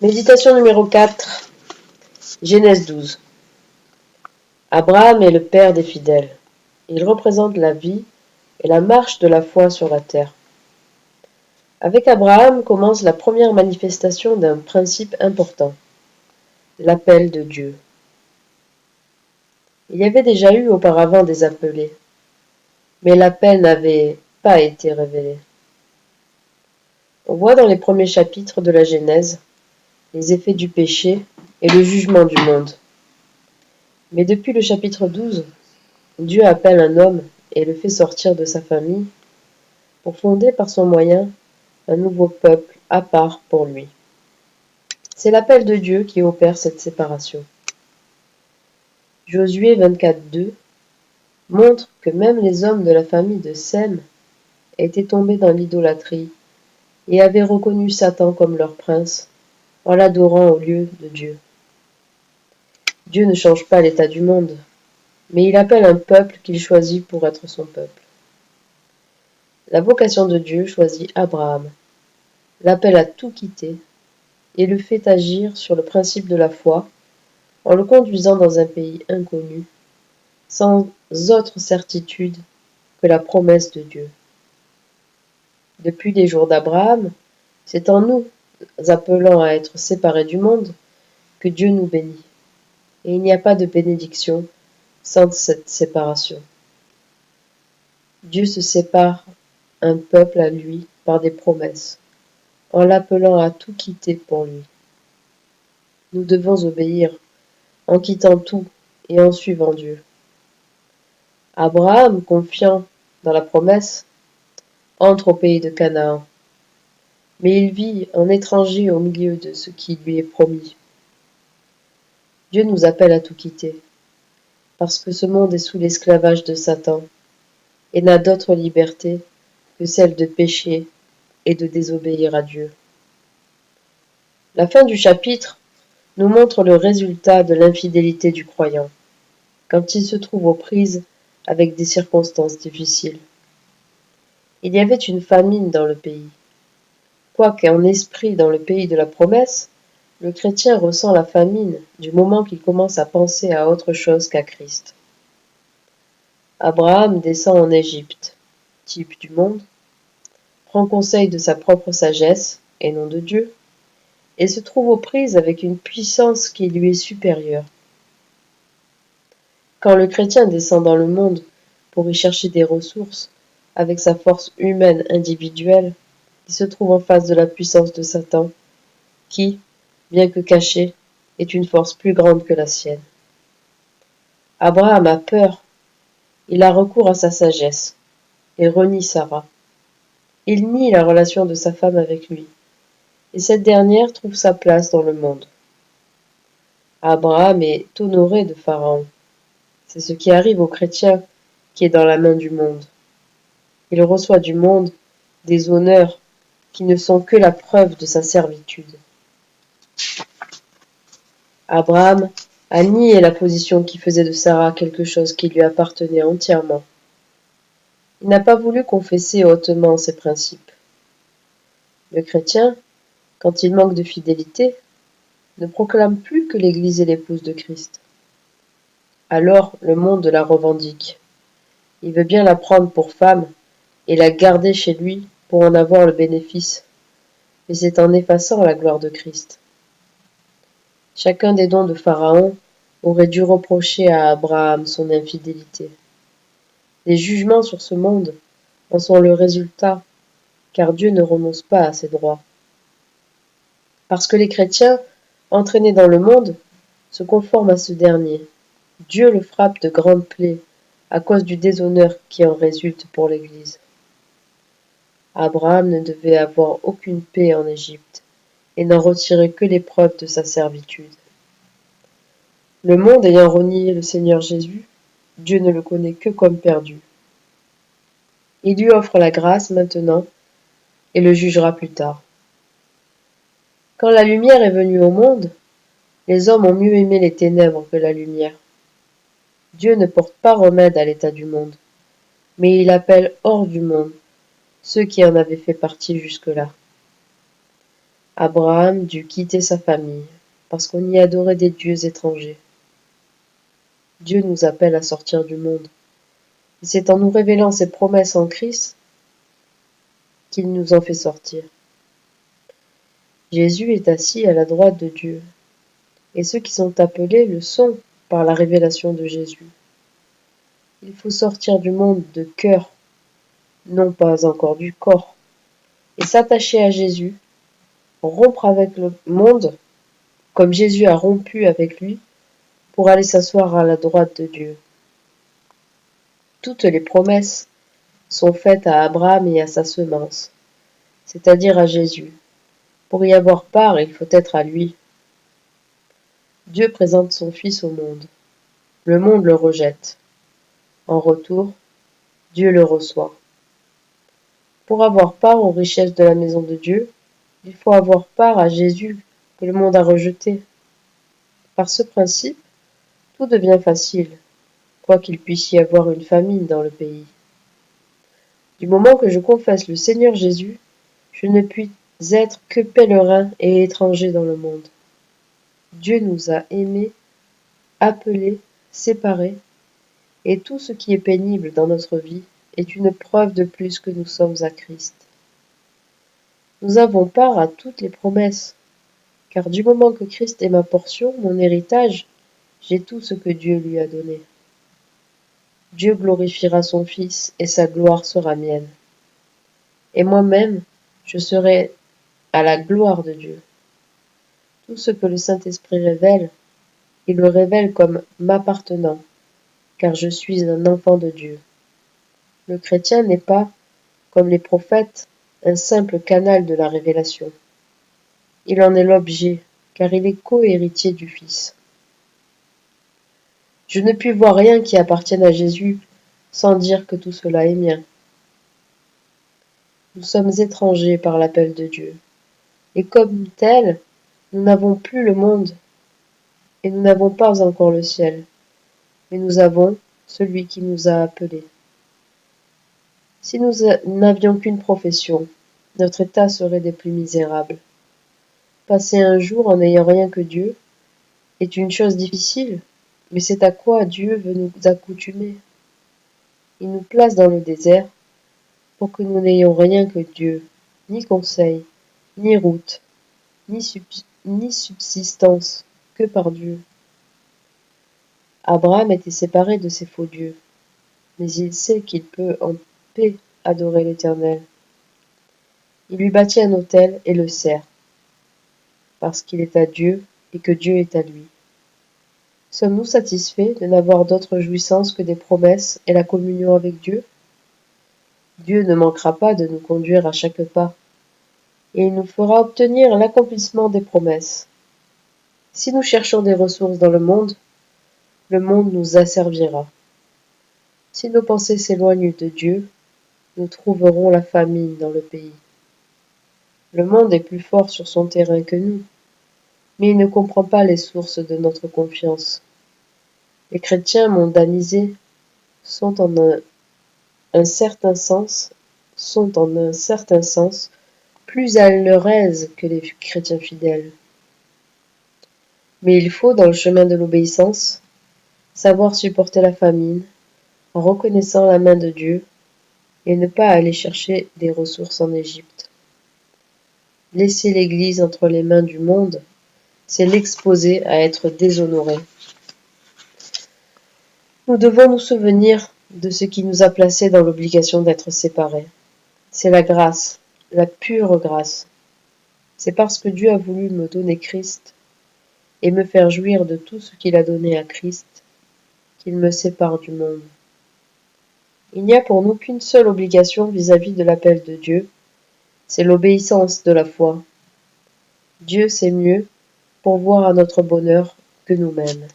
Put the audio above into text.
Méditation numéro 4, Genèse 12. Abraham est le père des fidèles. Il représente la vie et la marche de la foi sur la terre. Avec Abraham commence la première manifestation d'un principe important, l'appel de Dieu. Il y avait déjà eu auparavant des appelés, mais l'appel n'avait pas été révélé. On voit dans les premiers chapitres de la Genèse les effets du péché et le jugement du monde. Mais depuis le chapitre 12, Dieu appelle un homme et le fait sortir de sa famille pour fonder par son moyen un nouveau peuple à part pour lui. C'est l'appel de Dieu qui opère cette séparation. Josué 24:2 montre que même les hommes de la famille de Sem étaient tombés dans l'idolâtrie et avaient reconnu Satan comme leur prince en l'adorant au lieu de Dieu. Dieu ne change pas l'état du monde, mais il appelle un peuple qu'il choisit pour être son peuple. La vocation de Dieu choisit Abraham, l'appelle à tout quitter et le fait agir sur le principe de la foi en le conduisant dans un pays inconnu, sans autre certitude que la promesse de Dieu. Depuis les jours d'Abraham, c'est en nous appelant à être séparés du monde que Dieu nous bénit. Et il n'y a pas de bénédiction sans cette séparation. Dieu se sépare un peuple à lui par des promesses, en l'appelant à tout quitter pour lui. Nous devons obéir en quittant tout et en suivant Dieu. Abraham, confiant dans la promesse, entre au pays de Canaan, mais il vit en étranger au milieu de ce qui lui est promis. Dieu nous appelle à tout quitter, parce que ce monde est sous l'esclavage de Satan et n'a d'autre liberté que celle de pécher et de désobéir à Dieu. La fin du chapitre nous montre le résultat de l'infidélité du croyant, quand il se trouve aux prises avec des circonstances difficiles. Il y avait une famine dans le pays. Quoiqu'en esprit dans le pays de la promesse, le chrétien ressent la famine du moment qu'il commence à penser à autre chose qu'à Christ. Abraham descend en Égypte, type du monde, prend conseil de sa propre sagesse, et non de Dieu, et se trouve aux prises avec une puissance qui lui est supérieure. Quand le chrétien descend dans le monde pour y chercher des ressources, avec sa force humaine individuelle, il se trouve en face de la puissance de Satan, qui, bien que cachée, est une force plus grande que la sienne. Abraham a peur, il a recours à sa sagesse, et renie Sarah. Il nie la relation de sa femme avec lui, et cette dernière trouve sa place dans le monde. Abraham est honoré de Pharaon. C'est ce qui arrive au chrétien qui est dans la main du monde. Il reçoit du monde des honneurs qui ne sont que la preuve de sa servitude. Abraham a nié la position qui faisait de Sarah quelque chose qui lui appartenait entièrement. Il n'a pas voulu confesser hautement ses principes. Le chrétien, quand il manque de fidélité, ne proclame plus que l'Église est l'épouse de Christ. Alors le monde la revendique. Il veut bien la prendre pour femme et la garder chez lui pour en avoir le bénéfice, mais c'est en effaçant la gloire de Christ. Chacun des dons de Pharaon aurait dû reprocher à Abraham son infidélité. Les jugements sur ce monde en sont le résultat, car Dieu ne renonce pas à ses droits. Parce que les chrétiens, entraînés dans le monde, se conforment à ce dernier. Dieu le frappe de grandes plaies à cause du déshonneur qui en résulte pour l'Église. Abraham ne devait avoir aucune paix en Égypte et n'en retirer que les preuves de sa servitude. Le monde ayant renié le Seigneur Jésus, Dieu ne le connaît que comme perdu. Il lui offre la grâce maintenant et le jugera plus tard. Quand la lumière est venue au monde, les hommes ont mieux aimé les ténèbres que la lumière. Dieu ne porte pas remède à l'état du monde, mais il appelle hors du monde ceux qui en avaient fait partie jusque-là. Abraham dut quitter sa famille, parce qu'on y adorait des dieux étrangers. Dieu nous appelle à sortir du monde. Et c'est en nous révélant ses promesses en Christ qu'il nous en fait sortir. Jésus est assis à la droite de Dieu, et ceux qui sont appelés le sont par la révélation de Jésus. Il faut sortir du monde de cœur, non pas encore du corps, et s'attacher à Jésus, rompre avec le monde, comme Jésus a rompu avec lui, pour aller s'asseoir à la droite de Dieu. Toutes les promesses sont faites à Abraham et à sa semence, c'est-à-dire à Jésus. Pour y avoir part, il faut être à lui. Dieu présente son Fils au monde. Le monde le rejette. En retour, Dieu le reçoit. Pour avoir part aux richesses de la maison de Dieu, il faut avoir part à Jésus que le monde a rejeté. Par ce principe, tout devient facile, quoiqu'il puisse y avoir une famine dans le pays. Du moment que je confesse le Seigneur Jésus, je ne puis être que pèlerin et étranger dans le monde. Dieu nous a aimés, appelés, séparés, et tout ce qui est pénible dans notre vie est une preuve de plus que nous sommes à Christ. Nous avons part à toutes les promesses, car du moment que Christ est ma portion, mon héritage, j'ai tout ce que Dieu lui a donné. Dieu glorifiera son Fils et sa gloire sera mienne. Et moi-même, je serai à la gloire de Dieu. Tout ce que le Saint-Esprit révèle, il le révèle comme m'appartenant, car je suis un enfant de Dieu. Le chrétien n'est pas, comme les prophètes, un simple canal de la révélation. Il en est l'objet, car il est co-héritier du Fils. Je ne puis voir rien qui appartienne à Jésus sans dire que tout cela est mien. Nous sommes étrangers par l'appel de Dieu, et comme tels, nous n'avons plus le monde, et nous n'avons pas encore le ciel, mais nous avons celui qui nous a appelés. Si nous n'avions qu'une profession, notre état serait des plus misérables. Passer un jour en n'ayant rien que Dieu est une chose difficile, mais c'est à quoi Dieu veut nous accoutumer. Il nous place dans le désert pour que nous n'ayons rien que Dieu, ni conseil, ni route, ni subsistance, que par Dieu. Abraham était séparé de ses faux dieux, mais il sait qu'il peut en paix adorer l'Éternel. Il lui bâtit un autel et le sert, parce qu'il est à Dieu et que Dieu est à lui. Sommes-nous satisfaits de n'avoir d'autre jouissance que des promesses et la communion avec Dieu? Dieu ne manquera pas de nous conduire à chaque pas, et il nous fera obtenir l'accomplissement des promesses. Si nous cherchons des ressources dans le monde nous asservira. Si nos pensées s'éloignent de Dieu, nous trouverons la famine dans le pays. Le monde est plus fort sur son terrain que nous, mais il ne comprend pas les sources de notre confiance. Les chrétiens mondanisés sont en un certain sens plus à leur aise que les chrétiens fidèles. Mais il faut, dans le chemin de l'obéissance, savoir supporter la famine en reconnaissant la main de Dieu et ne pas aller chercher des ressources en Égypte. Laisser l'Église entre les mains du monde, c'est l'exposer à être déshonoré. Nous devons nous souvenir de ce qui nous a placés dans l'obligation d'être séparés. C'est la grâce, la pure grâce. C'est parce que Dieu a voulu me donner Christ et me faire jouir de tout ce qu'il a donné à Christ qu'il me sépare du monde. Il n'y a pour nous qu'une seule obligation vis-à-vis de l'appel de Dieu, c'est l'obéissance de la foi. Dieu sait mieux pourvoir à notre bonheur que nous-mêmes.